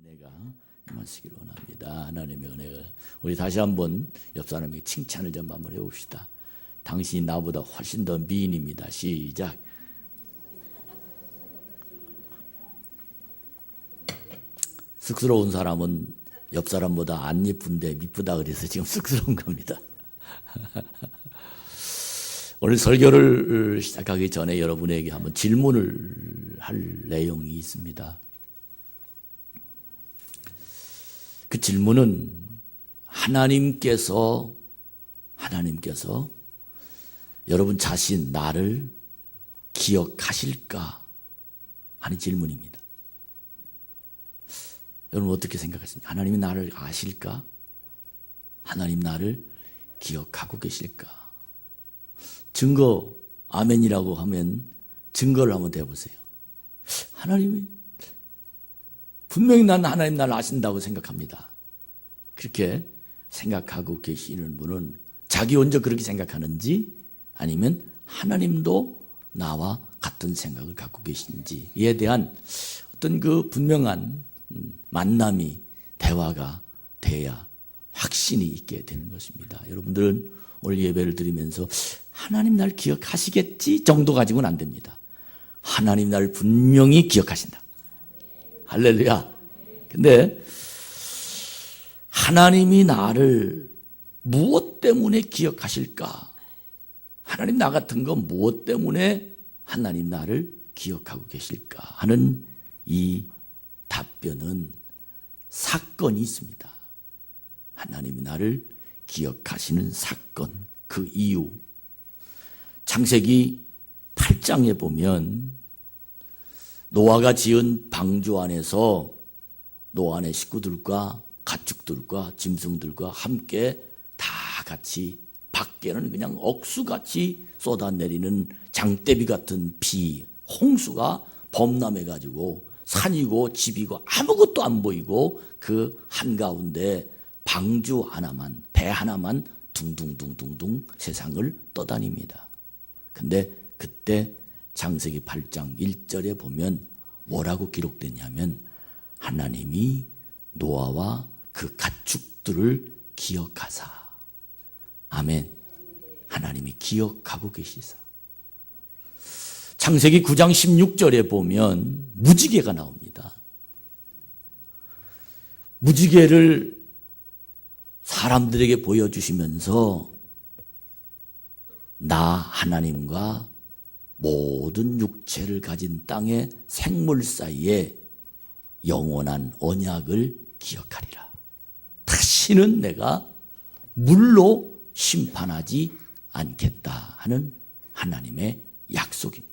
은혜가 임하시기를 원합니다. 하나님의 은혜가. 우리 다시 한번 옆 사람에게 칭찬을 좀 한번 해봅시다. 당신이 나보다 훨씬 더 미인입니다. 시작. 쑥스러운 사람은 옆 사람보다 안 예쁜데 이쁘다 그래서 지금 쑥스러운 겁니다. 오늘 설교를 시작하기 전에 여러분에게 한번 질문을 할 내용이 있습니다. 그 질문은 하나님께서 여러분 자신 나를 기억하실까 하는 질문입니다. 여러분 어떻게 생각하십니까? 하나님이 나를 아실까? 하나님 나를 기억하고 계실까? 증거 아멘이라고 하면 증거를 한번 대보세요. 하나님이 분명히 난 하나님 나를 아신다고 생각합니다. 그렇게 생각하고 계시는 분은 자기 혼자 그렇게 생각하는지 아니면 하나님도 나와 같은 생각을 갖고 계신지에 대한 어떤 그 분명한 만남이 대화가 돼야 확신이 있게 되는 것입니다. 여러분들은 오늘 예배를 드리면서 하나님 날 기억하시겠지 정도 가지고는 안 됩니다. 하나님 날 분명히 기억하신다. 할렐루야. 근데 하나님이 나를 무엇 때문에 기억하실까? 하나님 나 같은 거 무엇 때문에 하나님 나를 기억하고 계실까? 하는 이 답변은 사건이 있습니다. 하나님이 나를 기억하시는 사건, 그 이유. 창세기 8장에 보면 노아가 지은 방주 안에서 노아의 식구들과 가축들과 짐승들과 함께 다 같이 밖에는 그냥 억수같이 쏟아내리는 장대비 같은 비, 홍수가 범람해가지고 산이고 집이고 아무것도 안 보이고 그 한가운데 방주 하나만, 배 하나만 둥둥둥둥둥 세상을 떠다닙니다. 근데 그때 창세기 8장 1절에 보면 뭐라고 기록되냐면 하나님이 노아와 그 가축들을 기억하사. 아멘. 하나님이 기억하고 계시사. 창세기 9장 16절에 보면 무지개가 나옵니다. 무지개를 사람들에게 보여주시면서 나 하나님과 모든 육체를 가진 땅의 생물 사이에 영원한 언약을 기억하리라. 다시는 내가 물로 심판하지 않겠다 하는 하나님의 약속입니다.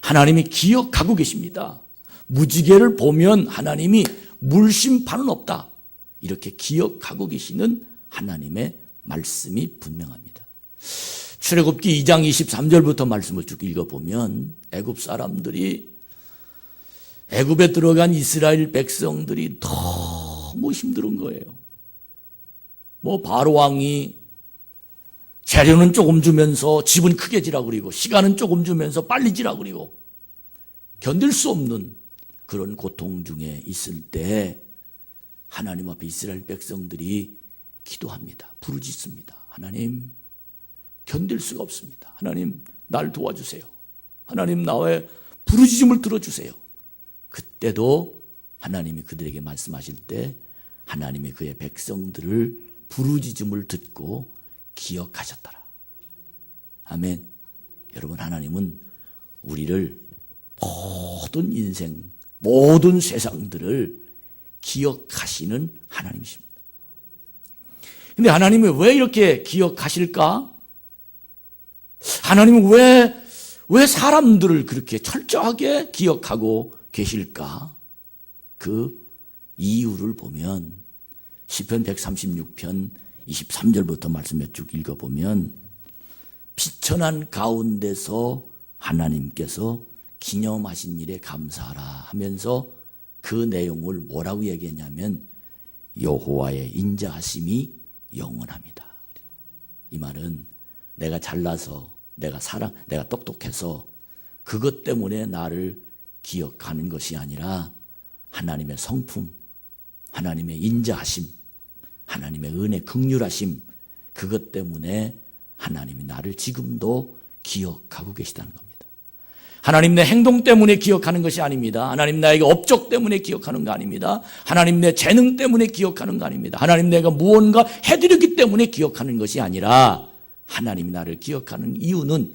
하나님이 기억하고 계십니다. 무지개를 보면 하나님이 물 심판은 없다. 이렇게 기억하고 계시는 하나님의 말씀이 분명합니다. 출애굽기 2장 23절부터 말씀을 쭉 읽어보면 애굽 사람들이 애굽에 들어간 이스라엘 백성들이 너무 힘든 거예요. 바로 왕이 재료는 조금 주면서 집은 크게 지라고 그리고 시간은 조금 주면서 빨리 지라고 그리고 견딜 수 없는 그런 고통 중에 있을 때 하나님 앞에 이스라엘 백성들이 기도합니다. 부르짖습니다. 하나님 견딜 수가 없습니다. 하나님 날 도와주세요. 하나님 나의 부르짖음을 들어주세요. 그때도 하나님이 그들에게 말씀하실 때 하나님이 그의 백성들을 부르짖음을 듣고 기억하셨더라. 아멘. 여러분 하나님은 우리를 모든 인생, 모든 세상들을 기억하시는 하나님이십니다. 근데 하나님이 왜 이렇게 기억하실까? 하나님은 왜 사람들을 그렇게 철저하게 기억하고 계실까? 그 이유를 보면 시편 136편 23절부터 말씀을 쭉 읽어보면 비천한 가운데서 하나님께서 기념하신 일에 감사하라 하면서 그 내용을 뭐라고 얘기했냐면 여호와의 인자하심이 영원합니다. 이 말은 내가 잘나서 내가 똑똑해서 그것 때문에 나를 기억하는 것이 아니라 하나님의 성품, 하나님의 인자하심, 하나님의 은혜, 긍휼하심, 그것 때문에 하나님이 나를 지금도 기억하고 계시다는 겁니다. 하나님 내 행동 때문에 기억하는 것이 아닙니다. 하나님 나에게 업적 때문에 기억하는 거 아닙니다. 하나님 내 재능 때문에 기억하는 거 아닙니다. 하나님 내가 무언가 해드렸기 때문에 기억하는 것이 아니라 하나님이 나를 기억하는 이유는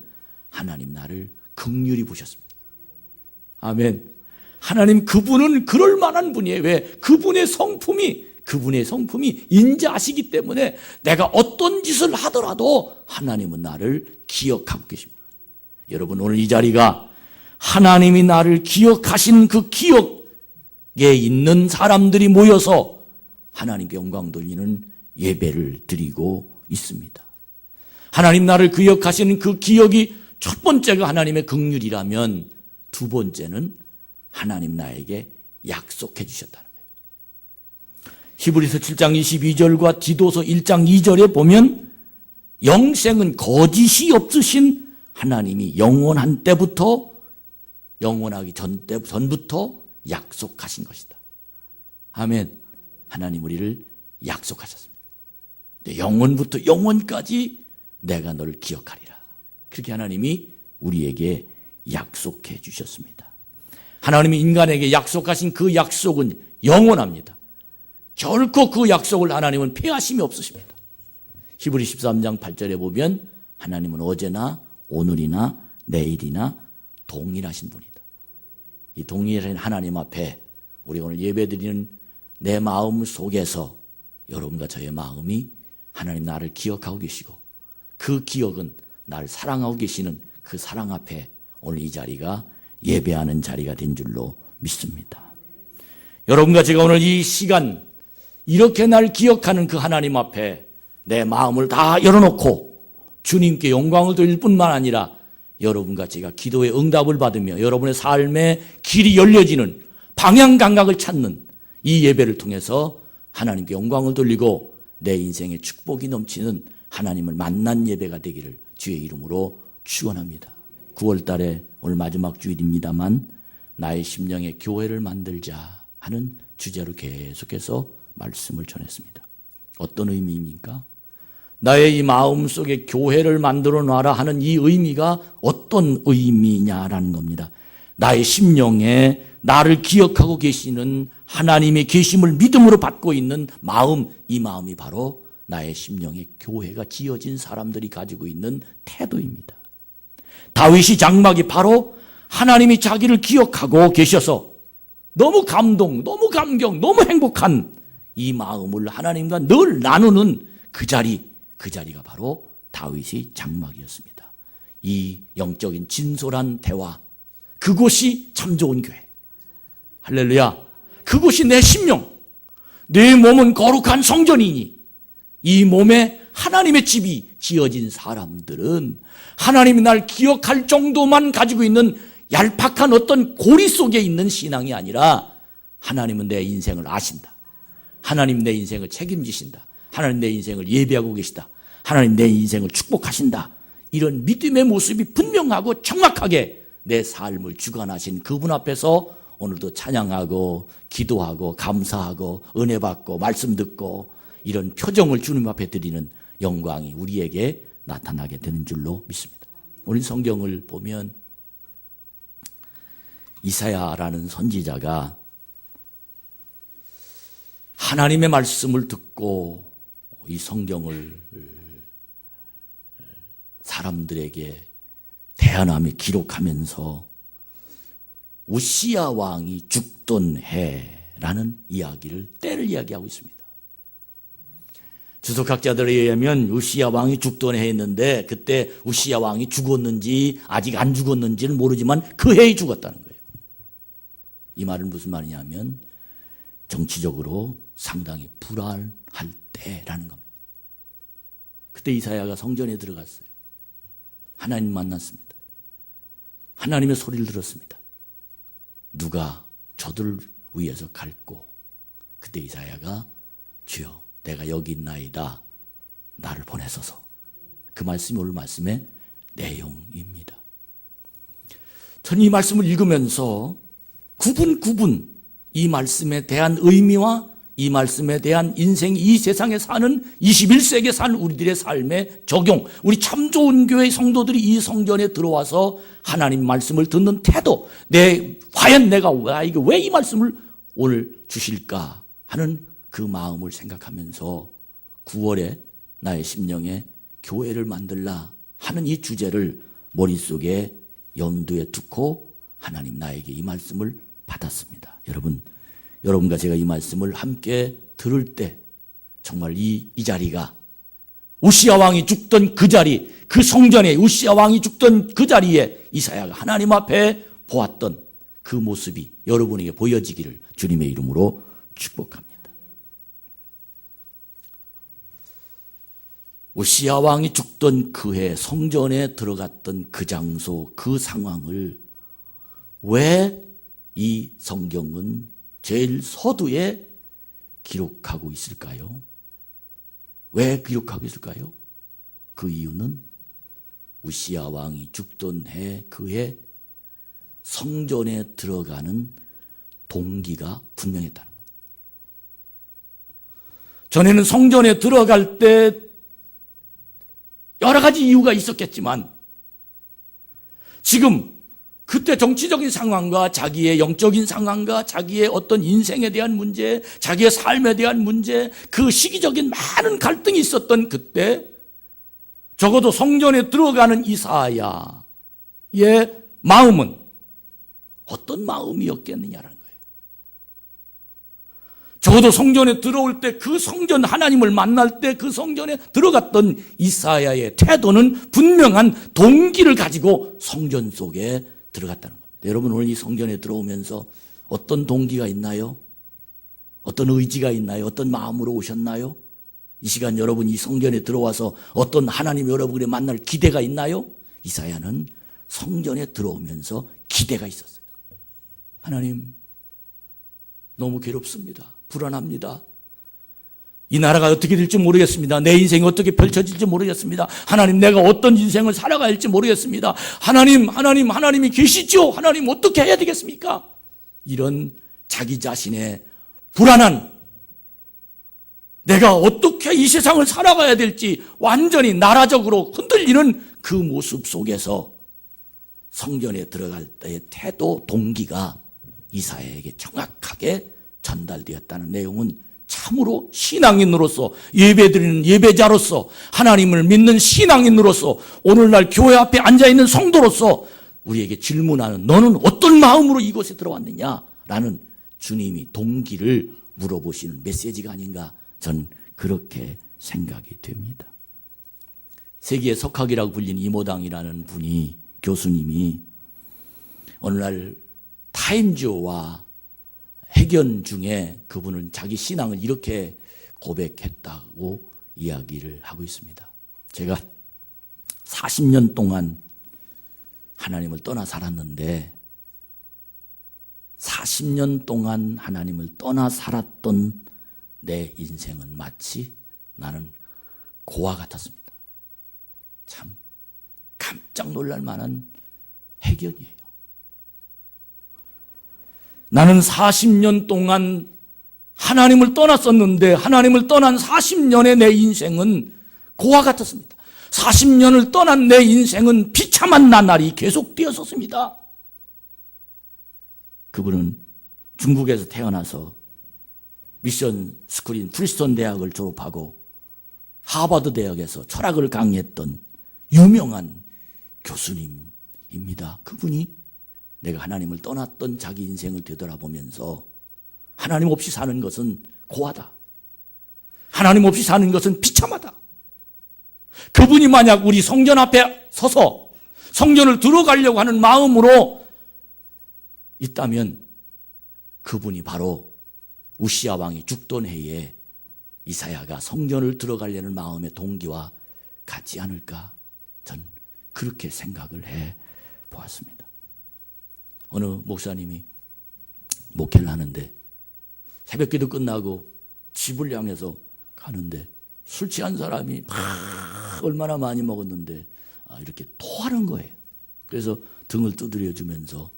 하나님 나를 긍휼히 보셨습니다. 아멘. 하나님 그분은 그럴 만한 분이에요. 왜? 그분의 성품이 인자하시기 때문에 내가 어떤 짓을 하더라도 하나님은 나를 기억하고 계십니다. 여러분, 오늘 이 자리가 하나님이 나를 기억하신 그 기억에 있는 사람들이 모여서 하나님께 영광 돌리는 예배를 드리고 있습니다. 하나님 나를 기억하시는 그 기억이 첫 번째가 하나님의 긍휼이라면 두 번째는 하나님 나에게 약속해 주셨다는 거예요. 히브리서 7장 22절과 디도서 1장 2절에 보면 영생은 거짓이 없으신 하나님이 영원한 때부터 영원하기 전부터 약속하신 것이다. 아멘. 하나님 우리를 약속하셨습니다. 영원부터 영원까지 내가 너를 기억하리라. 그렇게 하나님이 우리에게 약속해 주셨습니다. 하나님이 인간에게 약속하신 그 약속은 영원합니다. 결코 그 약속을 하나님은 폐하심이 없으십니다. 히브리 13장 8절에 보면 하나님은 어제나 오늘이나 내일이나 동일하신 분이다. 이 동일한 하나님 앞에 우리 오늘 예배드리는 내 마음 속에서 여러분과 저의 마음이 하나님 나를 기억하고 계시고 그 기억은 나를 사랑하고 계시는 그 사랑 앞에 오늘 이 자리가 예배하는 자리가 된 줄로 믿습니다. 여러분과 제가 오늘 이 시간 이렇게 날 기억하는 그 하나님 앞에 내 마음을 다 열어놓고 주님께 영광을 돌릴 뿐만 아니라 여러분과 제가 기도의 응답을 받으며 여러분의 삶의 길이 열려지는 방향 감각을 찾는 이 예배를 통해서 하나님께 영광을 돌리고 내 인생에 축복이 넘치는 하나님을 만난 예배가 되기를 주의 이름으로 축원합니다. 9월 달에 오늘 마지막 주일입니다만 나의 심령에 교회를 만들자 하는 주제로 계속해서 말씀을 전했습니다. 어떤 의미입니까? 나의 이 마음 속에 교회를 만들어 놔라 하는 이 의미가 어떤 의미냐라는 겁니다. 나의 심령에 나를 기억하고 계시는 하나님의 계심을 믿음으로 받고 있는 마음, 이 마음이 바로 나의 심령에 교회가 지어진 사람들이 가지고 있는 태도입니다. 다윗이 장막이 바로 하나님이 자기를 기억하고 계셔서 너무 감동, 너무 감격, 너무 행복한 이 마음을 하나님과 늘 나누는 그 자리가 바로 다윗의 장막이었습니다. 이 영적인 진솔한 대화, 그곳이 참 좋은 교회. 할렐루야. 그곳이 내 심령, 내 몸은 거룩한 성전이니 이 몸에 하나님의 집이 지어진 사람들은 하나님이 날 기억할 정도만 가지고 있는 얄팍한 어떤 고리 속에 있는 신앙이 아니라 하나님은 내 인생을 아신다. 하나님 내 인생을 책임지신다. 하나님 내 인생을 예배하고 계시다. 하나님 내 인생을 축복하신다. 이런 믿음의 모습이 분명하고 정확하게 내 삶을 주관하신 그분 앞에서 오늘도 찬양하고 기도하고 감사하고 은혜 받고 말씀 듣고 이런 표정을 주님 앞에 드리는 영광이 우리에게 나타나게 되는 줄로 믿습니다. 우리 성경을 보면 이사야라는 선지자가 하나님의 말씀을 듣고 이 성경을 사람들에게 대안하며 기록하면서 우시야 왕이 죽던 해라는 이야기를 때를 이야기하고 있습니다. 주석학자들에 의하면 우시야 왕이 죽던 해였는데 그때 우시야 왕이 죽었는지 아직 안 죽었는지는 모르지만 그 해에 죽었다는 거예요. 이 말은 무슨 말이냐면 정치적으로 상당히 불안할 때라는 겁니다. 그때 이사야가 성전에 들어갔어요. 하나님 만났습니다. 하나님의 소리를 들었습니다. 누가 저들을 위해서 갈고, 그때 이사야가 주여 내가 여기 있나이다 나를 보내소서. 그 말씀이 오늘 말씀의 내용입니다. 저는 이 말씀을 읽으면서 구분 이 말씀에 대한 의미와 이 말씀에 대한 인생, 이 세상에 사는 21세기에 사는 우리들의 삶의 적용, 우리 참 좋은 교회 성도들이 이 성전에 들어와서 하나님 말씀을 듣는 태도, 과연 내가 나에게 왜 이 말씀을 오늘 주실까 하는 그 마음을 생각하면서 9월에 나의 심령에 교회를 만들라 하는 이 주제를 머릿속에 염두에 두고 하나님 나에게 이 말씀을 받았습니다. 여러분과 제가 이 말씀을 함께 들을 때 정말 이 자리가 우시야 왕이 죽던 그 자리, 그 성전에 우시야 왕이 죽던 그 자리에 이사야가 하나님 앞에 보았던 그 모습이 여러분에게 보여지기를 주님의 이름으로 축복합니다. 우시야 왕이 죽던 그해 성전에 들어갔던 그 장소, 그 상황을 왜 이 성경은 제일 서두에 기록하고 있을까요? 왜 기록하고 있을까요? 그 이유는 우시야 왕이 죽던 그해 성전에 들어가는 동기가 분명했다는 겁니다. 전에는 성전에 들어갈 때 여러 가지 이유가 있었겠지만 지금 그때 정치적인 상황과 자기의 영적인 상황과 자기의 어떤 인생에 대한 문제, 자기의 삶에 대한 문제, 그 시기적인 많은 갈등이 있었던 그때 적어도 성전에 들어가는 이사야의 마음은 어떤 마음이었겠느냐라는 거예요. 적어도 성전에 들어올 때 그 성전 하나님을 만날 때 그 성전에 들어갔던 이사야의 태도는 분명한 동기를 가지고 성전 속에 들어갔다는 겁니다. 여러분 오늘 이 성전에 들어오면서 어떤 동기가 있나요? 어떤 의지가 있나요? 어떤 마음으로 오셨나요? 이 시간 여러분 이 성전에 들어와서 어떤 하나님 여러분의 만날 기대가 있나요? 이사야는 성전에 들어오면서 기대가 있었어요. 하나님 너무 괴롭습니다. 불안합니다. 이 나라가 어떻게 될지 모르겠습니다. 내 인생이 어떻게 펼쳐질지 모르겠습니다. 하나님 내가 어떤 인생을 살아가야 할지 모르겠습니다. 하나님이 계시죠? 하나님 어떻게 해야 되겠습니까? 이런 자기 자신의 불안한 내가 어떻게 이 세상을 살아가야 될지 완전히 나라적으로 흔들리는 그 모습 속에서 성전에 들어갈 때의 태도 동기가 이사야에게 정확하게 전달되었다는 내용은 참으로 신앙인으로서 예배드리는 예배자로서 하나님을 믿는 신앙인으로서 오늘날 교회 앞에 앉아있는 성도로서 우리에게 질문하는 너는 어떤 마음으로 이곳에 들어왔느냐라는 주님이 동기를 물어보시는 메시지가 아닌가 전 그렇게 생각이 됩니다. 세계의 석학이라고 불리는 이모당이라는 분이 교수님이 어느 날 타임즈와 회견 중에 그분은 자기 신앙을 이렇게 고백했다고 이야기를 하고 있습니다. 제가 40년 동안 하나님을 떠나 살았는데 40년 동안 하나님을 떠나 살았던 내 인생은 마치 나는 고와 같았습니다. 참 깜짝 놀랄 만한 회견이에요. 나는 40년 동안 하나님을 떠났었는데 하나님을 떠난 40년의 내 인생은 고와 같았습니다. 40년을 떠난 내 인생은 비참한 나날이 계속되었었습니다. 그분은 중국에서 태어나서 미션 스쿨인 프리스턴 대학을 졸업하고 하버드 대학에서 철학을 강의했던 유명한 교수님입니다. 그분이 내가 하나님을 떠났던 자기 인생을 되돌아보면서 하나님 없이 사는 것은 고하다. 하나님 없이 사는 것은 비참하다. 그분이 만약 우리 성전 앞에 서서 성전을 들어가려고 하는 마음으로 있다면 그분이 바로 우시야 왕이 죽던 해에 이사야가 성전을 들어가려는 마음의 동기와 같지 않을까 전 그렇게 생각을 해 보았습니다. 어느 목사님이 목회를 하는데 새벽기도 끝나고 집을 향해서 가는데 술 취한 사람이 막 얼마나 많이 먹었는데 이렇게 토하는 거예요. 그래서 등을 두드려 주면서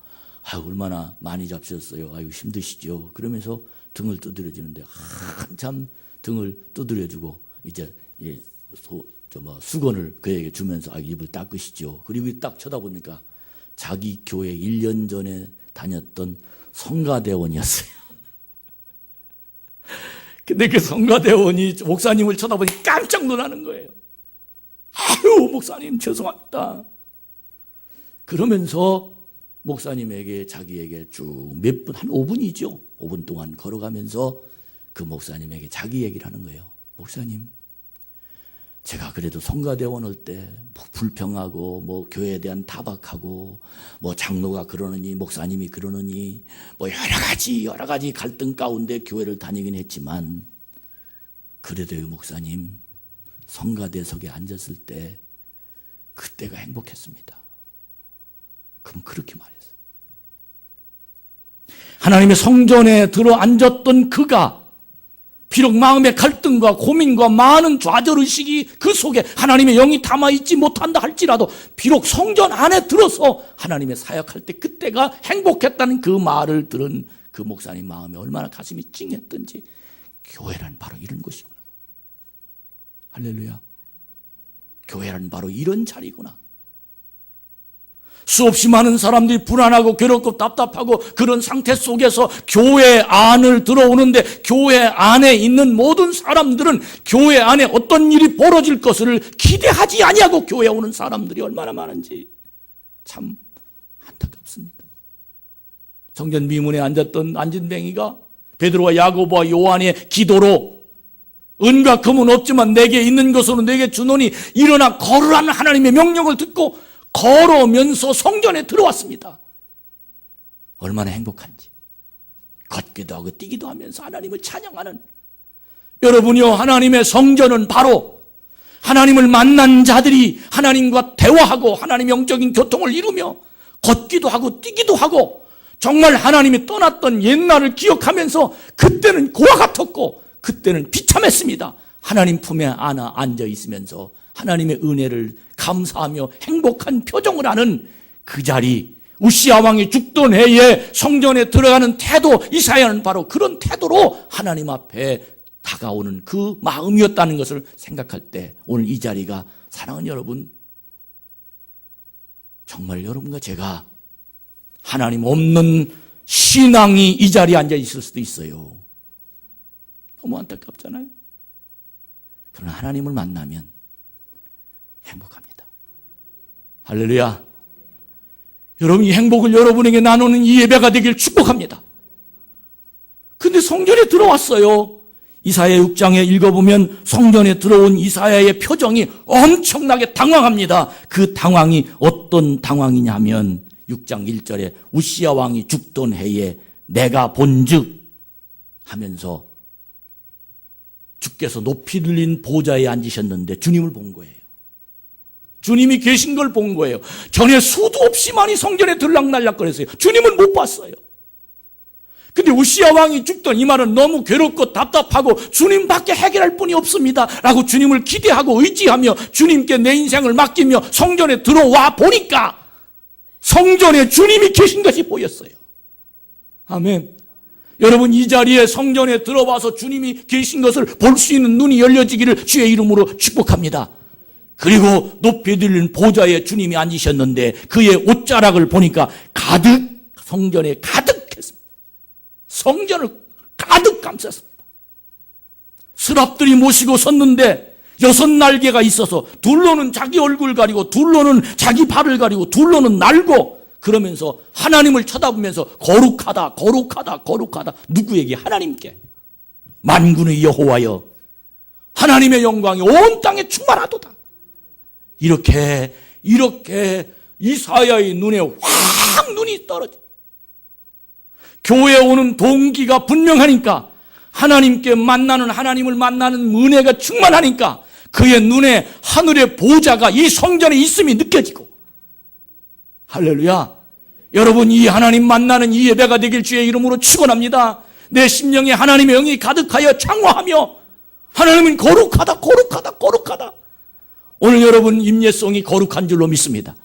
얼마나 많이 잡수셨어요. 아유, 힘드시죠. 그러면서 등을 두드려주는데 한참 등을 두드려주고 이제 수건을 그에게 주면서 입을 닦으시죠. 그리고 딱 쳐다보니까 자기 교회 1년 전에 다녔던 성가대원이었어요. 근데 그 성가대원이 목사님을 쳐다보니 깜짝 놀라는 거예요. 아유, 목사님 죄송합니다. 그러면서 목사님에게 자기에게 쭉 몇 분, 한 5분이죠. 5분 동안 걸어가면서 그 목사님에게 자기 얘기를 하는 거예요. 목사님, 제가 그래도 성가대원 올 때 불평하고 교회에 대한 타박하고 장로가 그러느니 목사님이 그러느니 여러 가지 갈등 가운데 교회를 다니긴 했지만 그래도요 목사님, 성가대석에 앉았을 때 그때가 행복했습니다. 그럼 그렇게 말했어요. 하나님의 성전에 들어 앉았던 그가 비록 마음의 갈등과 고민과 많은 좌절의식이 그 속에 하나님의 영이 담아있지 못한다 할지라도 비록 성전 안에 들어서 하나님의 사역할 때 그때가 행복했다는 그 말을 들은 그 목사님 마음에 얼마나 가슴이 찡했던지, 교회란 바로 이런 것이구나. 할렐루야. 교회란 바로 이런 자리구나. 수없이 많은 사람들이 불안하고 괴롭고 답답하고 그런 상태 속에서 교회 안을 들어오는데, 교회 안에 있는 모든 사람들은 교회 안에 어떤 일이 벌어질 것을 기대하지 아니하고 교회에 오는 사람들이 얼마나 많은지 참 안타깝습니다. 성전 미문에 앉은 뱅이가 베드로와 야고보와 요한의 기도로 은과 금은 없지만 내게 있는 것으로 내게 주노니 일어나 걸으라는 하나님의 명령을 듣고 걸어오면서 성전에 들어왔습니다. 얼마나 행복한지. 걷기도 하고 뛰기도 하면서 하나님을 찬양하는, 여러분이요, 하나님의 성전은 바로 하나님을 만난 자들이 하나님과 대화하고 하나님의 영적인 교통을 이루며 걷기도 하고 뛰기도 하고 정말 하나님이 떠났던 옛날을 기억하면서 그때는 고와 같았고 그때는 비참했습니다. 하나님 품에 안아 앉아 있으면서 하나님의 은혜를 감사하며 행복한 표정을 하는 그 자리, 우시야 왕이 죽던 해에 성전에 들어가는 태도, 이사야는 바로 그런 태도로 하나님 앞에 다가오는 그 마음이었다는 것을 생각할 때 오늘 이 자리가, 사랑하는 여러분, 정말 여러분과 제가 하나님 없는 신앙이 이 자리에 앉아 있을 수도 있어요. 너무 안타깝잖아요. 그러나 하나님을 만나면 행복합니다. 할렐루야. 여러분, 이 행복을 여러분에게 나누는 이 예배가 되길 축복합니다. 근데 성전에 들어왔어요. 이사야 6장에 읽어보면 성전에 들어온 이사야의 표정이 엄청나게 당황합니다. 그 당황이 어떤 당황이냐면 6장 1절에 우시야 왕이 죽던 해에 내가 본즉 하면서 주께서 높이 들린 보좌에 앉으셨는데 주님을 본 거예요. 주님이 계신 걸 본 거예요. 전에 수도 없이 많이 성전에 들락날락거렸어요. 주님은 못 봤어요. 근데 우시야 왕이 죽던, 이 말은 너무 괴롭고 답답하고 주님밖에 해결할 분이 없습니다 라고 주님을 기대하고 의지하며 주님께 내 인생을 맡기며 성전에 들어와 보니까 성전에 주님이 계신 것이 보였어요. 아멘. 여러분, 이 자리에 성전에 들어와서 주님이 계신 것을 볼 수 있는 눈이 열려지기를 주의 이름으로 축복합니다. 그리고 높이 들린 보좌에 주님이 앉으셨는데 그의 옷자락을 보니까 가득, 성전에 가득했습니다. 성전을 가득 감쌌습니다. 스랍들이 모시고 섰는데 6날개가 있어서 둘로는 자기 얼굴 가리고 둘로는 자기 발을 가리고 둘로는 날고 그러면서 하나님을 쳐다보면서 거룩하다 거룩하다 거룩하다. 누구에게? 하나님께. 만군의 여호와여, 하나님의 영광이 온 땅에 충만하도다. 이렇게 이사야의 눈에 확 눈이 떨어져. 교회에 오는 동기가 분명하니까, 하나님께 만나는, 하나님을 만나는 은혜가 충만하니까 그의 눈에 하늘의 보좌가 이 성전에 있음이 느껴지고. 할렐루야. 여러분, 이 하나님 만나는 이 예배가 되길 주의 이름으로 축원합니다. 내 심령에 하나님의 영이 가득하여 창화하며 하나님은 거룩하다 거룩하다 거룩하다. 오늘 여러분 임예성이 거룩한 줄로 믿습니다.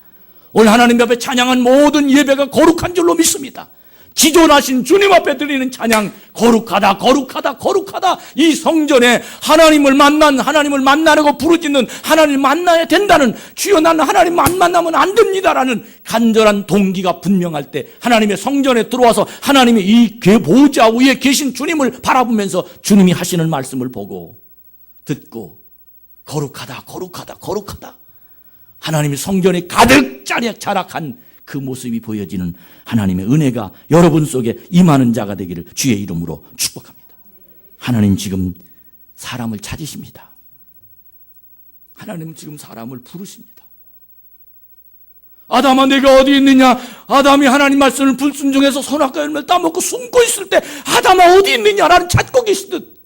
오늘 하나님 앞에 찬양한 모든 예배가 거룩한 줄로 믿습니다. 지존하신 주님 앞에 드리는 찬양, 거룩하다 거룩하다 거룩하다. 이 성전에 하나님을 만나려고 부르짖는, 하나님을 만나야 된다는, 주여 나는 하나님 안 만나면 안 됩니다라는 간절한 동기가 분명할 때 하나님의 성전에 들어와서 하나님의 이 보좌 위에 계신 주님을 바라보면서 주님이 하시는 말씀을 보고 듣고 거룩하다 거룩하다 거룩하다, 하나님의 성전에 가득 자락한 그 모습이 보여지는 하나님의 은혜가 여러분 속에 임하는 자가 되기를 주의 이름으로 축복합니다. 하나님 지금 사람을 찾으십니다. 하나님 지금 사람을 부르십니다. 아담아 내가 어디 있느냐? 아담이 하나님 말씀을 불순종해서 선악과 열매를 따먹고 숨고 있을 때 아담아 어디 있느냐? 나를 찾고 계시듯,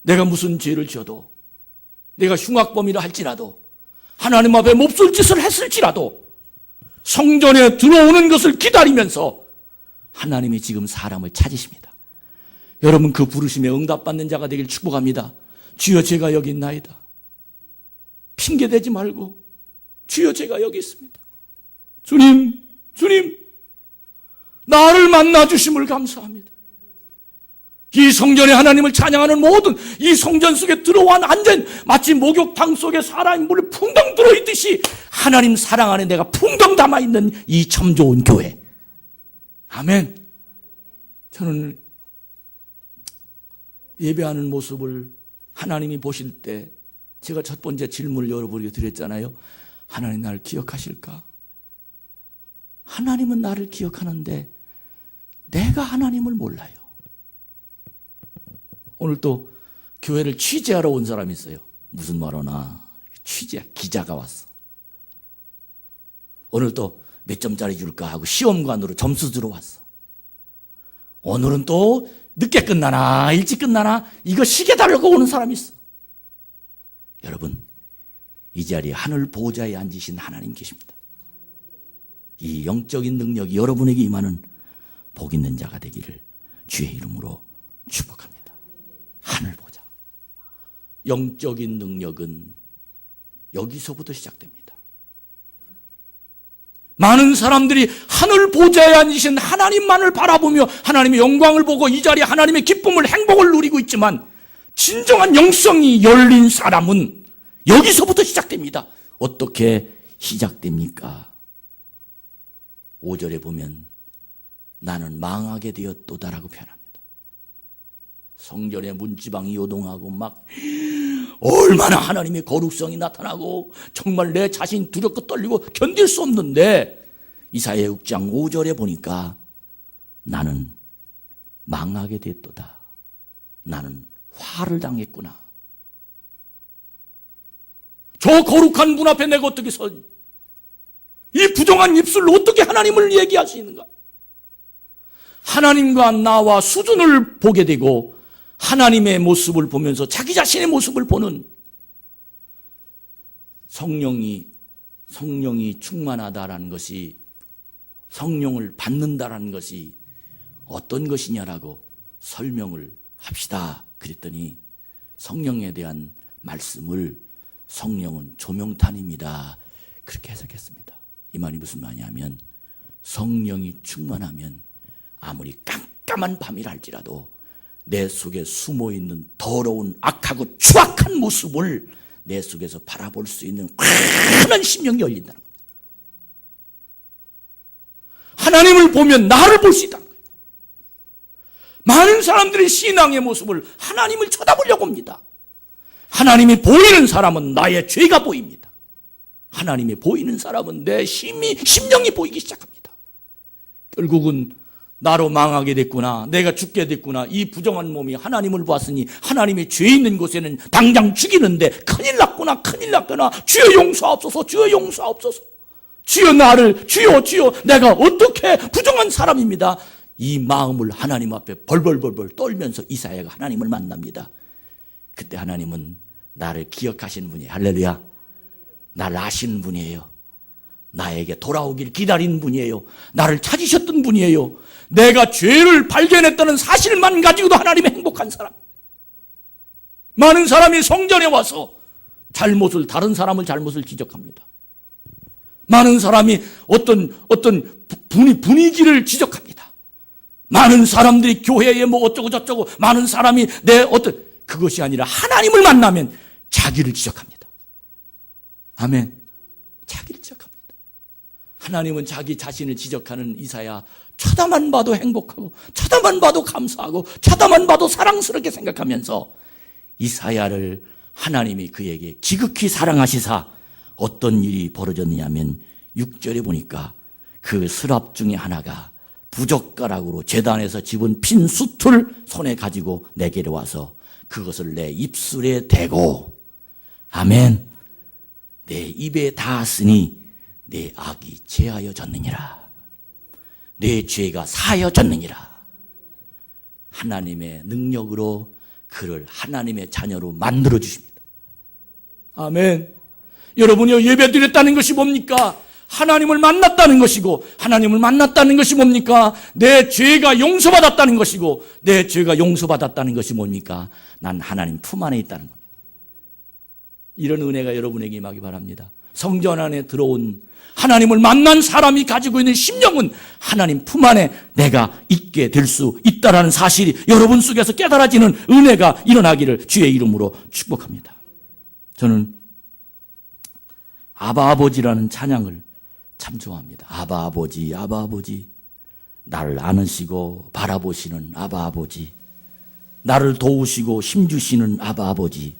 내가 무슨 죄를 지어도, 내가 흉악범이라 할지라도, 하나님 앞에 몹쓸 짓을 했을지라도 성전에 들어오는 것을 기다리면서 하나님이 지금 사람을 찾으십니다. 여러분 그 부르심에 응답받는 자가 되길 축복합니다. 주여 제가 여기 있나이다. 핑계대지 말고 주여 제가 여기 있습니다. 주님 나를 만나주심을 감사합니다. 이 성전에 하나님을 찬양하는 모든, 이 성전 속에 들어와 앉은 마치 목욕탕 속에 사람이 물에 풍덩 들어있듯이 하나님 사랑 안에 내가 풍덩 담아있는 이 참 좋은 교회. 아멘. 저는 예배하는 모습을 하나님이 보실 때 제가 첫 번째 질문을 여러분에게 드렸잖아요. 하나님 나를 기억하실까? 하나님은 나를 기억하는데 내가 하나님을 몰라요. 오늘 또 교회를 취재하러 온 사람이 있어요. 무슨 말하나? 기자가 왔어. 오늘 또 몇 점짜리 줄까 하고 시험관으로 점수 들어왔어. 오늘은 또 늦게 끝나나 일찍 끝나나 이거 시계 달라고 오는 사람이 있어. 여러분 이 자리에 하늘 보좌에 앉으신 하나님 계십니다. 이 영적인 능력이 여러분에게 임하는 복 있는 자가 되기를 주의 이름으로 축복합니다. 하늘 보자. 영적인 능력은 여기서부터 시작됩니다. 많은 사람들이 하늘 보좌에 앉으신 하나님만을 바라보며 하나님의 영광을 보고 이 자리에 하나님의 기쁨을, 행복을 누리고 있지만 진정한 영성이 열린 사람은 여기서부터 시작됩니다. 어떻게 시작됩니까? 5절에 보면 나는 망하게 되었도다라고 표현합니다. 성전의 문지방이 요동하고 막 얼마나 하나님의 거룩성이 나타나고 정말 내 자신 두렵고 떨리고 견딜 수 없는데 이사야 6장 5절에 보니까 나는 망하게 됐도다. 나는 화를 당했구나. 저 거룩한 문 앞에 내가 어떻게 선? 이 부정한 입술로 어떻게 하나님을 얘기할 수 있는가? 하나님과 나와 수준을 보게 되고 하나님의 모습을 보면서 자기 자신의 모습을 보는 성령이 충만하다라는 것이, 성령을 받는다라는 것이 어떤 것이냐라고 설명을 합시다. 그랬더니 성령에 대한 말씀을 성령은 조명탄입니다. 그렇게 해석했습니다. 이 말이 무슨 말이냐면 성령이 충만하면 아무리 깜깜한 밤이라 할지라도 내 속에 숨어있는 더러운 악하고 추악한 모습을 내 속에서 바라볼 수 있는 환한 심령이 열린다는 겁니다. 하나님을 보면 나를 볼 수 있다는 거예요. 많은 사람들이 신앙의 모습을 하나님을 쳐다보려고 합니다. 하나님이 보이는 사람은 나의 죄가 보입니다. 하나님이 보이는 사람은 내 심령이 보이기 시작합니다. 결국은 나로 망하게 됐구나, 내가 죽게 됐구나, 이 부정한 몸이 하나님을 보았으니 하나님이 죄 있는 곳에는 당장 죽이는데 큰일 났구나, 주여 용서하옵소서, 주여 용서하옵소서, 주여 나를, 주여 내가 어떻게 부정한 사람입니다. 이 마음을 하나님 앞에 벌벌 떨면서 이사야가 하나님을 만납니다. 그때 하나님은 나를 기억하시는 분이에요. 할렐루야. 나를 아시는 분이에요. 나에게 돌아오길 기다리는 분이에요. 나를 찾으셨던 분이에요. 내가 죄를 발견했다는 사실만 가지고도 하나님이 행복한 사람. 많은 사람이 성전에 와서 다른 사람을 잘못을 지적합니다. 많은 사람이 어떤 분위기를 지적합니다. 많은 사람들이 교회에 뭐 어쩌고 저쩌고, 많은 사람이 그것이 아니라 하나님을 만나면 자기를 지적합니다. 아멘. 자기를 지적합니다. 하나님은 자기 자신을 지적하는 이사야, 쳐다만 봐도 행복하고, 쳐다만 봐도 감사하고, 쳐다만 봐도 사랑스럽게 생각하면서 이사야를 하나님이 그에게 지극히 사랑하시사 어떤 일이 벌어졌느냐면 6절에 보니까 그 서랍 중에 하나가 부젓가락으로 제단에서 집은 핀 숯을 손에 가지고 내게로 와서 그것을 내 입술에 대고, 아멘, 내 입에 닿았으니 내 악이 제하여졌느니라. 내 죄가 사하여졌느니라. 하나님의 능력으로 그를 하나님의 자녀로 만들어 주십니다. 아멘. 여러분이 예배 드렸다는 것이 뭡니까? 하나님을 만났다는 것이고, 하나님을 만났다는 것이 뭡니까? 내 죄가 용서받았다는 것이고, 내 죄가 용서받았다는 것이 뭡니까? 난 하나님 품 안에 있다는 겁니다. 이런 은혜가 여러분에게 임하기 바랍니다. 성전 안에 들어온 하나님을 만난 사람이 가지고 있는 심령은 하나님 품 안에 내가 있게 될 수 있다는 사실이 여러분 속에서 깨달아지는 은혜가 일어나기를 주의 이름으로 축복합니다. 저는 아바 아버지라는 찬양을 참 좋아합니다. 아바 아버지, 아바 아버지, 나를 안으시고 바라보시는 아바 아버지, 나를 도우시고 힘주시는 아바 아버지,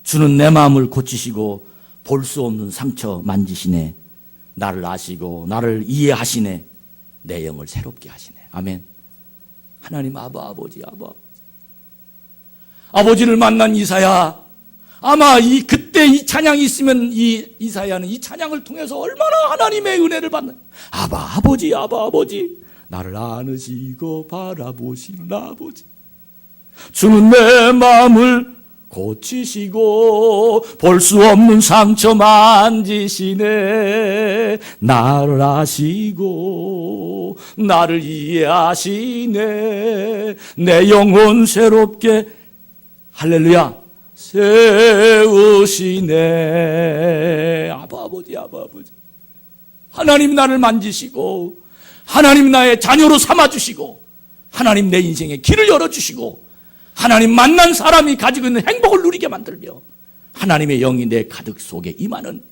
주는 내 마음을 고치시고 볼 수 없는 상처 만지시네. 나를 아시고 나를 이해하시네. 내 영을 새롭게 하시네. 아멘. 하나님 아바 아버지, 아바 아버지를 만난 이사야, 아마 그때 이 찬양이 있으면 이사야는 이 찬양을 통해서 얼마나 하나님의 은혜를 받는, 아바 아버지, 아바 아버지, 나를 안으시고 바라보시는 아버지, 주는 내 마음을 고치시고 볼 수 없는 상처 만지시네. 나를 아시고 나를 이해하시네. 내 영혼 새롭게, 할렐루야, 세우시네. 아바 아버지, 아바 아버지, 하나님 나를 만지시고, 하나님 나의 자녀로 삼아주시고, 하나님 내 인생의 길을 열어주시고, 하나님 만난 사람이 가지고 있는 행복을 누리게 만들며 하나님의 영이 내 가득 속에 임하는,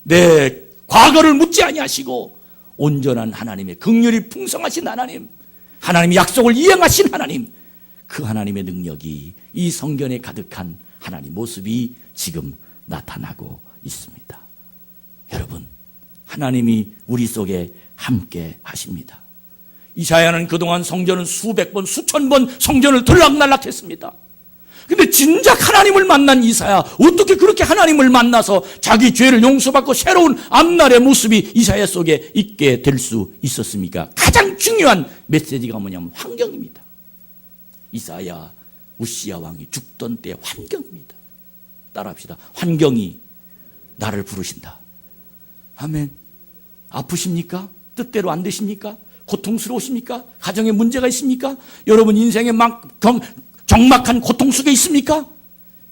내 과거를 묻지 아니하시고 온전한 하나님의 긍휼이 풍성하신 하나님, 하나님의 약속을 이행하신 하나님, 그 하나님의 능력이 이 성전에 가득한 하나님 모습이 지금 나타나고 있습니다. 여러분, 하나님이 우리 속에 함께 하십니다. 이사야는 그동안 성전은 수백 번, 수천 번 성전을 들락날락했습니다. 근데 진작 하나님을 만난 이사야, 어떻게 그렇게 하나님을 만나서 자기 죄를 용서받고 새로운 앞날의 모습이 이사야 속에 있게 될 수 있었습니까? 가장 중요한 메시지가 뭐냐면 환경입니다. 이사야, 우시야 왕이 죽던 때 환경입니다. 따라합시다. 환경이 나를 부르신다. 아멘. 아프십니까? 뜻대로 안 되십니까? 고통스러우십니까? 가정에 문제가 있습니까? 여러분 인생에 적막한 고통 속에 있습니까?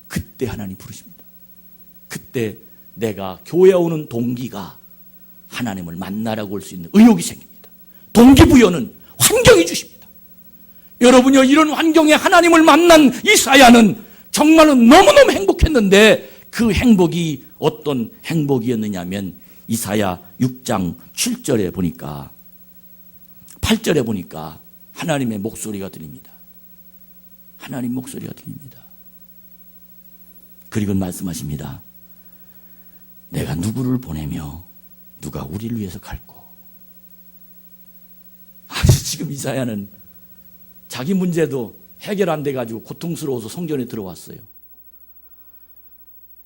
그때 하나님 부르십니다. 그때 내가 교회에 오는 동기가 하나님을 만나라고 할 수 있는 의욕이 생깁니다. 동기부여는 환경이 주십니다. 여러분요, 이런 환경에 하나님을 만난 이사야는 정말로 너무너무 행복했는데, 그 행복이 어떤 행복이었느냐면 이사야 6장 7절에 보니까, 8절에 보니까 하나님의 목소리가 들립니다. 하나님 목소리가 들립니다. 그리고 말씀하십니다. 내가 누구를 보내며 누가 우리를 위해서 갈고. 지금 이사야는 자기 문제도 해결 안 돼가지고 고통스러워서 성전에 들어왔어요.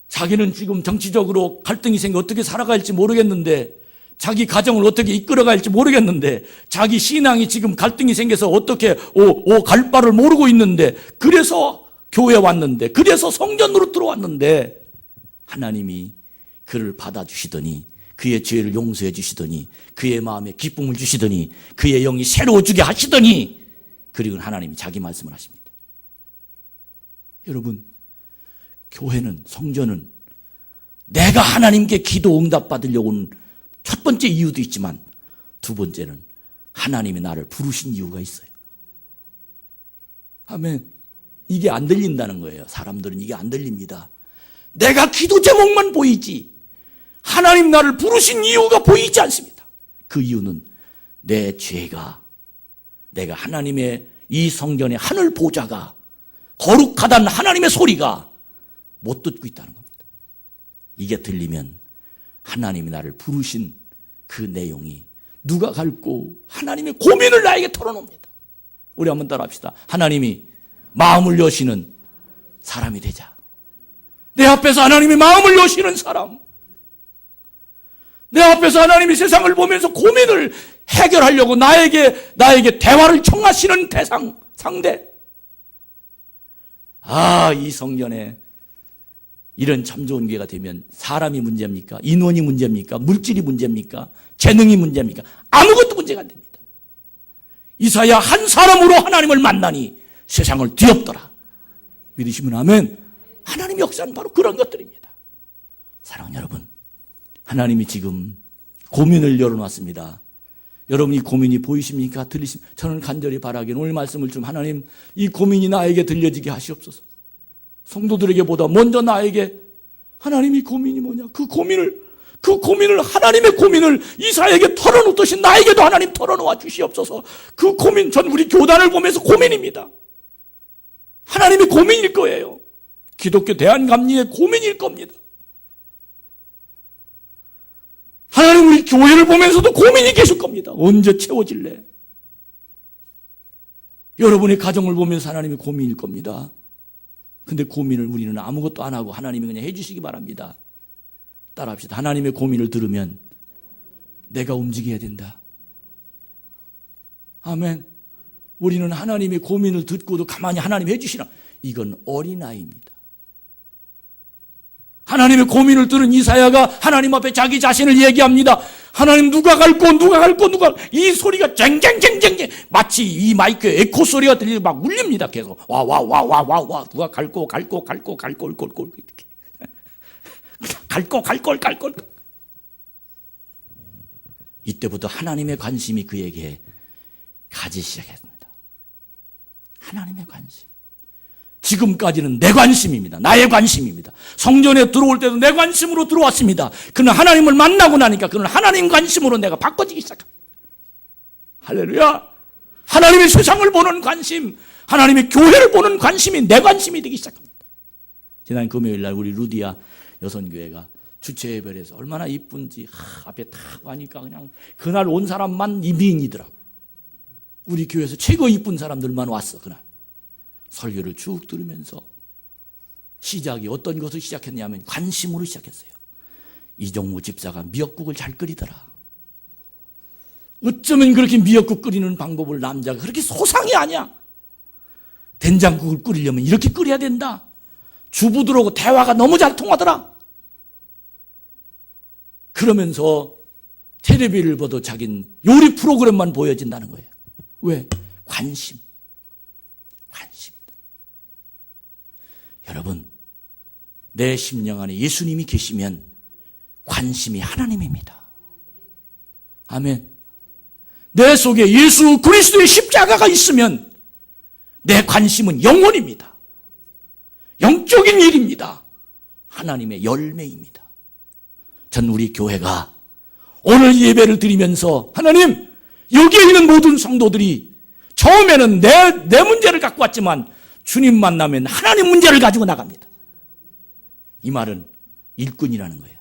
자기는 지금 정치적으로 갈등이 생겨 어떻게 살아갈지 모르겠는데, 자기 가정을 어떻게 이끌어갈지 모르겠는데, 자기 신앙이 지금 갈등이 생겨서 어떻게 갈 바를 모르고 있는데, 그래서 교회에 왔는데, 그래서 성전으로 들어왔는데, 하나님이 그를 받아주시더니, 그의 죄를 용서해 주시더니, 그의 마음에 기쁨을 주시더니, 그의 영이 새로워지게 하시더니, 그리고 하나님이 자기 말씀을 하십니다. 여러분, 교회는, 성전은 내가 하나님께 기도 응답 받으려고 온 첫 번째 이유도 있지만 두 번째는 하나님이 나를 부르신 이유가 있어요. 아멘. 이게 안 들린다는 거예요. 사람들은 이게 안 들립니다. 내가 기도 제목만 보이지 하나님 나를 부르신 이유가 보이지 않습니다. 그 이유는 내 죄가, 내가 하나님의 이 성전의 하늘 보좌가 거룩하다는 하나님의 소리가 못 듣고 있다는 겁니다. 이게 들리면 하나님이 나를 부르신 그 내용이 누가 갈고 하나님의 고민을 나에게 털어놓습니다. 우리 한번 따라합시다. 하나님이 마음을 여시는 사람이 되자. 내 앞에서 하나님이 마음을 여시는 사람, 내 앞에서 하나님이 세상을 보면서 고민을 해결하려고 나에게 대화를 청하시는 대상, 상대. 이 성전에 이런 참 좋은 교회가 되면 사람이 문제입니까? 인원이 문제입니까? 물질이 문제입니까? 재능이 문제입니까? 아무것도 문제가 안 됩니다. 이사야 한 사람으로 하나님을 만나니 세상을 뒤엎더라. 믿으시면 아멘. 하나님의 역사는 바로 그런 것들입니다. 사랑하는 여러분, 하나님이 지금 고민을 열어놨습니다. 여러분 이 고민이 보이십니까? 들리십니까? 저는 간절히 바라기는 오늘 말씀을 좀 하나님 이 고민이 나에게 들려지게 하시옵소서. 성도들에게 보다 먼저 나에게 하나님이 고민이 뭐냐? 그 고민을 하나님의 고민을 이사야에게 털어놓듯이 나에게도 하나님 털어놓아 주시옵소서. 그 고민, 전 우리 교단을 보면서 고민입니다. 하나님의 고민일 거예요. 기독교 대한감리의 고민일 겁니다. 하나님 우리 교회를 보면서도 고민이 계실 겁니다. 언제 채워질래? 여러분의 가정을 보면서 하나님의 고민일 겁니다. 근데 고민을 우리는 아무것도 안 하고 하나님이 그냥 해주시기 바랍니다. 따라합시다. 하나님의 고민을 들으면 내가 움직여야 된다. 아멘. 우리는 하나님의 고민을 듣고도 가만히 하나님 해주시나. 이건 어린아이입니다. 하나님의 고민을 들은 이사야가 하나님 앞에 자기 자신을 얘기합니다. 하나님 누가 갈고 이 소리가 쟁쟁쟁쟁쟁 마치 이 마이크에 에코 소리가 들리고 막 울립니다. 계속 와 누가 갈고 이렇게 갈고 이때부터 하나님의 관심이 그에게 가지 시작했습니다. 하나님의 관심. 지금까지는 내 관심입니다. 나의 관심입니다. 성전에 들어올 때도 내 관심으로 들어왔습니다. 그는 하나님을 만나고 나니까 그는 하나님 관심으로 내가 바꿔지기 시작합니다. 할렐루야. 하나님의 세상을 보는 관심, 하나님의 교회를 보는 관심이 내 관심이 되기 시작합니다. 지난 금요일 날 우리 루디아 여선교회가 주체 예배에서 얼마나 이쁜지 앞에 탁 가니까 그냥 그날 온 사람만 미인이더라고. 우리 교회에서 최고 이쁜 사람들만 왔어. 그날 설교를 쭉 들으면서 시작이 어떤 것을 시작했냐면 관심으로 시작했어요. 이종무 집사가 미역국을 잘 끓이더라. 어쩌면 그렇게 미역국 끓이는 방법을 남자가 그렇게 소상이 아니야. 된장국을 끓이려면 이렇게 끓여야 된다. 주부들하고 대화가 너무 잘 통하더라. 그러면서 텔레비를 봐도 자기는 요리 프로그램만 보여진다는 거예요. 왜? 관심. 여러분, 내 심령 안에 예수님이 계시면 관심이 하나님입니다. 아멘. 내 속에 예수 그리스도의 십자가가 있으면 내 관심은 영원입니다. 영적인 일입니다. 하나님의 열매입니다. 전 우리 교회가 오늘 예배를 드리면서 하나님, 여기에 있는 모든 성도들이 처음에는 내 문제를 갖고 왔지만 주님 만나면 하나님 문제를 가지고 나갑니다. 이 말은 일꾼이라는 거예요.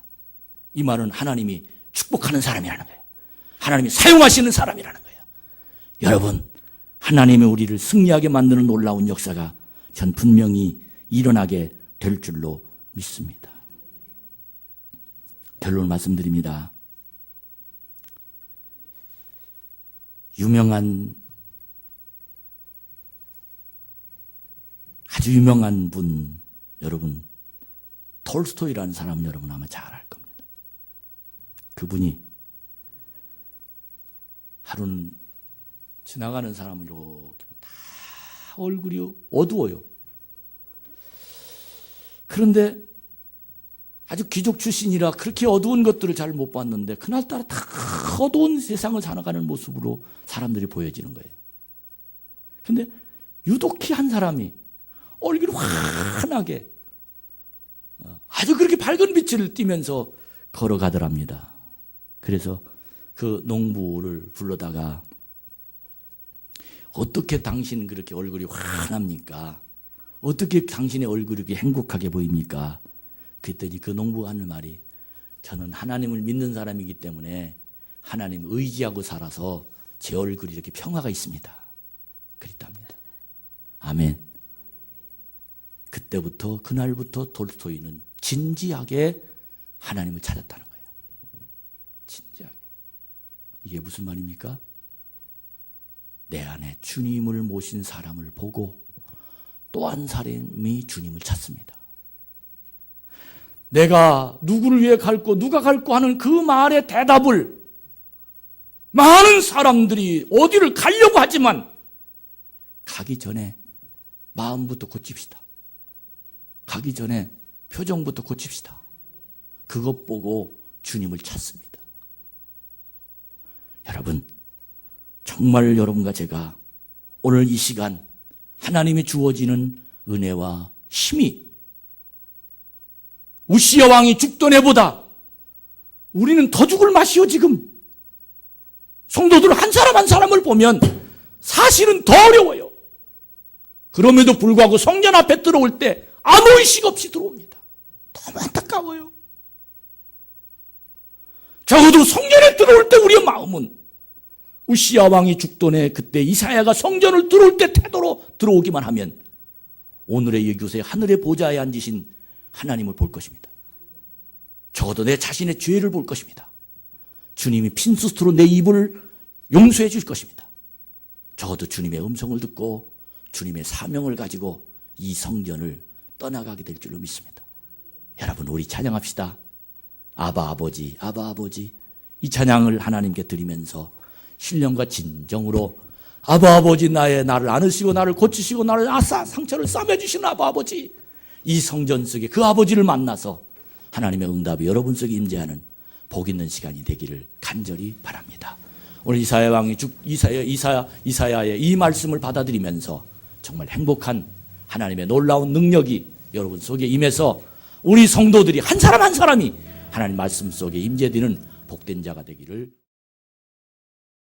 이 말은 하나님이 축복하는 사람이라는 거예요. 하나님이 사용하시는 사람이라는 거예요. 여러분, 하나님의 우리를 승리하게 만드는 놀라운 역사가 전 분명히 일어나게 될 줄로 믿습니다. 결론 말씀드립니다. 아주 유명한 분, 여러분, 톨스토이라는 사람은 여러분 아마 잘 알 겁니다. 그분이 하루는 지나가는 사람을 이렇게 다 얼굴이 어두워요. 그런데 아주 귀족 출신이라 그렇게 어두운 것들을 잘 못 봤는데 그날따라 다 어두운 세상을 살아가는 모습으로 사람들이 보여지는 거예요. 근데 유독히 한 사람이 얼굴이 환하게 아주 그렇게 밝은 빛을 띠면서 걸어가더랍니다. 그래서 그 농부를 불러다가 어떻게 당신 그렇게 얼굴이 환합니까? 어떻게 당신의 얼굴이 그렇게 행복하게 보입니까? 그랬더니 그 농부가 하는 말이 저는 하나님을 믿는 사람이기 때문에 하나님을 의지하고 살아서 제 얼굴이 이렇게 평화가 있습니다. 그랬답니다. 아멘. 그때부터 그날부터 돌스토이는 진지하게 하나님을 찾았다는 거예요. 진지하게. 이게 무슨 말입니까? 내 안에 주님을 모신 사람을 보고 또 한 사람이 주님을 찾습니다. 내가 누구를 위해 갈고 누가 갈고 하는 그 말의 대답을 많은 사람들이 어디를 가려고 하지만 가기 전에 마음부터 고칩시다. 가기 전에 표정부터 고칩시다. 그것 보고 주님을 찾습니다. 여러분, 정말 여러분과 제가 오늘 이 시간 하나님이 주어지는 은혜와 힘이 우시야 왕이 죽던 해보다 우리는 더 죽을 맛이요. 지금 성도들 한 사람 한 사람을 보면 사실은 더 어려워요. 그럼에도 불구하고 성전 앞에 들어올 때 아무 의식 없이 들어옵니다. 너무 안타까워요. 적어도 성전에 들어올 때 우리의 마음은 우시야 왕이 죽던 해 그때 이사야가 성전을 들어올 때 태도로 들어오기만 하면 오늘의 이곳에 하늘의 보좌에 앉으신 하나님을 볼 것입니다. 적어도 내 자신의 죄를 볼 것입니다. 주님이 핀수스로 내 입을 용서해 주실 것입니다. 적어도 주님의 음성을 듣고 주님의 사명을 가지고 이 성전을 떠나가게 될 줄로 믿습니다. 여러분, 우리 찬양합시다. 아바 아버지, 아바 아버지. 이 찬양을 하나님께 드리면서 신령과 진정으로 아바 아버지, 나를 안으시고 나를 고치시고 나를 상처를 싸매주시는 아바 아버지, 이 성전 속에 그 아버지를 만나서 하나님의 응답이 여러분 속에 임재하는 복 있는 시간이 되기를 간절히 바랍니다. 오늘 이사야 왕이 이사야의 이 말씀을 받아들이면서 정말 행복한 하나님의 놀라운 능력이 여러분 속에 임해서 우리 성도들이 한 사람 한 사람이 하나님 말씀 속에 임재되는 복된 자가 되기를